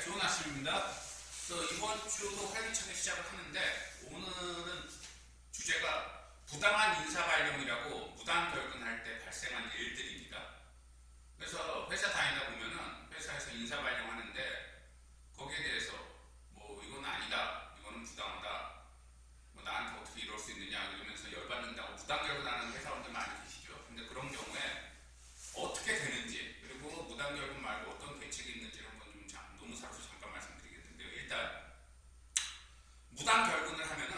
좋은 아침입니다. 이번 주도 활기차게 시작을 하는데 오늘은 주제가 부당한 인사 발령이라고 무단 결근할 때 발생한 일들입니다. 그래서 회사 다니다 보면은 회사에서 인사 발령하는데 거기에 대해서 뭐 이건 아니다, 이거는 부당하다, 뭐 나한테 어떻게 이럴 수 있느냐 이러면서 열받는다고 무단 결근하는 회사원들 많이 계시죠. 근데 그런 경우에 어떻게 되는지, 그리고 무단 결근 말고 어떤 대책이 있는지를 한번 좀 노무사로서 잠깐 말씀드리겠는데요. 일단 무단 결근을 하면은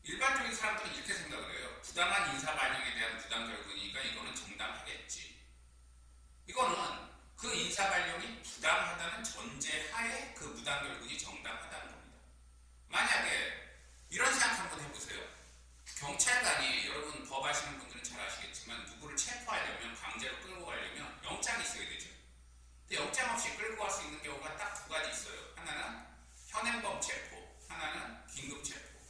일반적인 사람들은 이렇게 생각을 해요. 부당한 인사 발령에 대한 무단 결근이니까 이거는 정당하겠지. 이거는 그 인사 발령이 부당하다는 전제하에 그 무단 결근이 정당하다는 겁니다. 만약에 이런 생각 한번 해보세요. 경찰관이, 여러분 법 아시는 분들은 잘 아시겠지만 누구를 체포하려면, 강제로 끌고 가려면 영장이 있어야 되죠. 근데 영장 없이 끌고 갈 수 있는 경우가 딱 두 가지 있어요. 하나는 현행범 체포, 하나는 긴급 체포.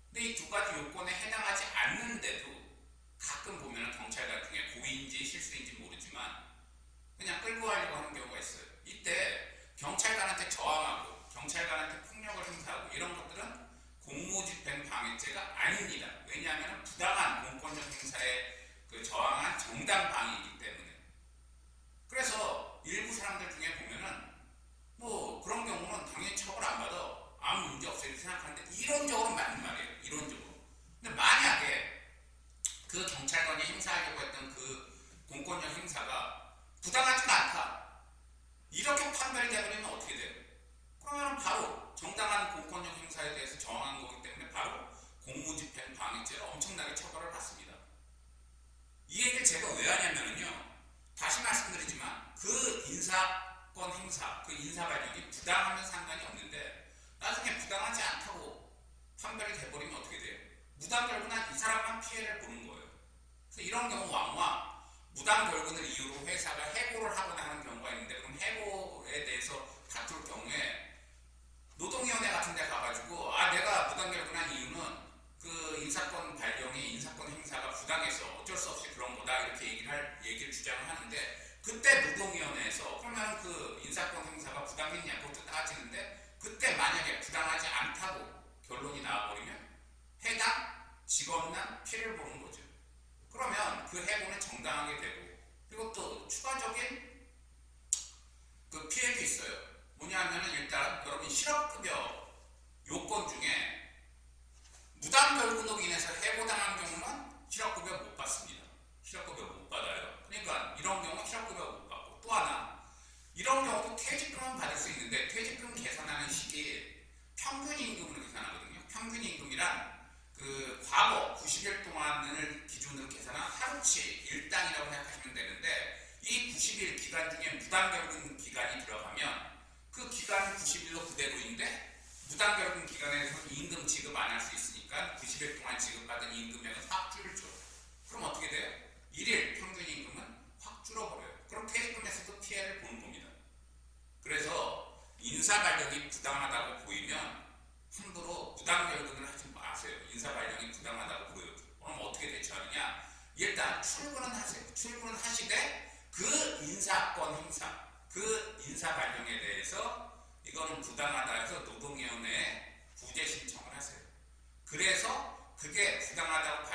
근데 이 두 가지 요건에 해당하지 않는데도 가끔 보면 경찰관 중에 고의인지 실수인지 모르지만 그냥 끌고 가려고 하는 경우가 있어요. 이때 경찰관한테 저항하고 경찰관한테 폭력을 행사하고 이런 것들은 공무집행 방해죄가 아닙니다. 왜냐하면 부당한 공권력 행사에 저항한 정당 방위이기 때문에. 그래서 일부 사람들 중에 보면은 뭐 그런 경우는 당연히 처벌 안 받아, 아무 문제 없어 이렇게 생각하는데 이론적으로 맞는 말이에요. 이론적으로. 근데 만약에 그 경찰관이 행사하려고 했던 그 공권력 행사가 부당하지가 않다, 이렇게 판별이 되버리면 어떻게 돼요? 그러면 바로 정당한 공권력 행사에 대해서 저항한 거기 때문에 바로 공무집행 방해죄로 엄청나게 처벌을 받습니다. 이 얘기를 제가 왜 하냐면요, 다시 말씀드리지만 그 인사권 행사, 그 인사 발령이 부당하면 상관이 없는데 나중에 부당하지 않다고 판별이 돼버리면 어떻게 돼요? 무단 결근한 이 사람만 피해를 보는 거예요. 그래서 이런 경우 왕왕 무단 결근을 이유로 회사가 해고를 하거나 하는 경우가 있는데, 그럼 해고에 대해서 다툴 경우에 노동위원회 같은 데 가가지고 내가 무단 결근한 이유는 그 인사권 발령이, 인사권 행사가 부당해서 어쩔 수 없이 그런 거다 이렇게 얘기를 주장을 하는데, 그때 노동위원회에서 그러면 그 인사권 행사가 부당했냐 그것도 따지는데, 그때 만약에 부당하지 않다고 결론이 나와버리면 해당 직업난 피해를 보는 거죠. 그러면 그 해고는 정당하게 되고, 그리고 또 추가적인 그 피해도 있어요. 뭐냐면은 일단 여러분 실업급여 요건 중에 무단 결근으로 인해서 해고당한 경우는 실업급여 못 받습니다. 실업급여 못 받아요. 그러니까 이런 경우 실업급여 못 받고, 또 하나 이런 경우도 퇴직금은 받을 수 있는데 퇴직금 계산하는 식이 평균임금으로 계산하거든요. 평균임금이란 그 과거 90일 동안을 기준으로 계산한 하루치 일당이라고 생각하시면 되는데, 이 90일 기간 중에 무단 결근 기간이 들어가면 그 기간은 90일로 그대로인데 무단 결근 기간에서 임금 지급 안 할 수 있으니까 90일 동안 지급받은 임금에는 확 줄죠. 그럼 어떻게 돼요? 1일 평균 임금은 확 줄어버려요. 그럼 퇴직금에서도 피해를 보는 겁니다. 그래서 인사 발령이 부당하다고 보이면 함부로 무단 결근을 하지 마세요. 인사 발령이 부당하다고 보여요. 그럼 어떻게 대처하느냐? 일단 출근은 하세요. 출근은 하시되 그 인사권 행사, 그 인사 발령에 대해서 이거는 부당하다 해서 노동위원회에 구제 신청을 하세요. 그래서 그게 부당하다고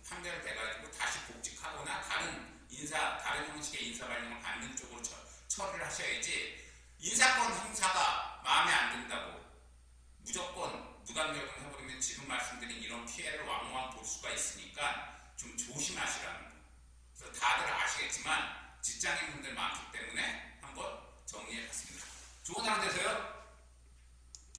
판별돼가지고 다시 복직하거나 다른 형식의 인사 발령을 받는 쪽으로 처리를 하셔야지, 인사권 행사가 마음에 안 든다고 무조건 무단 결근을 해버리면 지금 말씀드린 이런 피해를 왕왕 볼 수가 있으니까 좀 조심하시라는 거. 그래서 다들 아시겠지만 직장인분들 많기 때문에 한번 정리해 봤습니다. 좋은 하루 되세요.